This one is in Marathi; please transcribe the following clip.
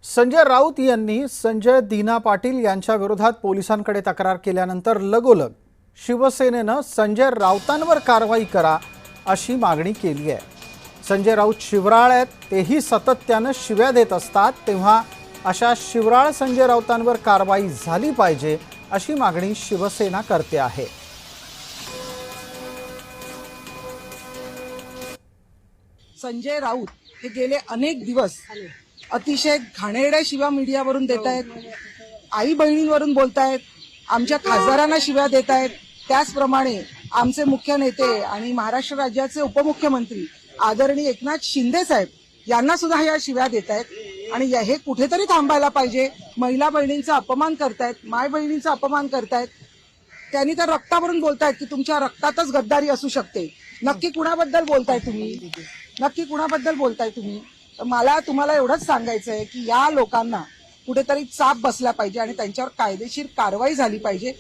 संजय राऊत यांनी संजय दीना पाटील यांच्या विरोधात पोलिसांकडे तक्रार केल्यानंतर लगोलग शिवसेनेनं संजय राऊतांवर कारवाई करा अशी मागणी केली आहे। संजय राऊत शिवराळ आहेत, तेही सातत्यानं शिव्या देत असतात, तेव्हा अशा शिवराळ संजय राऊतांवर कारवाई झाली पाहिजे अशी मागणी शिवसेना करते आहे। संजय राऊत हे गेले अनेक दिवस अतिशय घाणेरड्या शिव्या मीडियावरून देत आहेत, आई बहिणींवरून बोलतायत, आमच्या खासदारांना शिव्या देत आहेत। त्याचप्रमाणे आमचे मुख्य नेते आणि महाराष्ट्र राज्याचे उपमुख्यमंत्री आदरणीय एकनाथ शिंदे साहेब यांना सुद्धा या शिव्या देत आहेत आणि हे कुठेतरी थांबायला पाहिजे। महिला बहिणींचा अपमान करतायत, माय बहिणींचा अपमान करतायत। त्यांनी तर रक्तावरून बोलतायत की तुमच्या रक्तातच गद्दारी असू शकते। नक्की कुणाबद्दल बोलताय तुम्ही? नक्की कुणाबद्दल बोलताय तुम्ही? तर मला तुम्हाला एवढंच सांगायचं आहे की या लोकांना कुठेतरी चाप बसला पाहिजे आणि त्यांच्यावर कायदेशीर कारवाई झाली पाहिजे।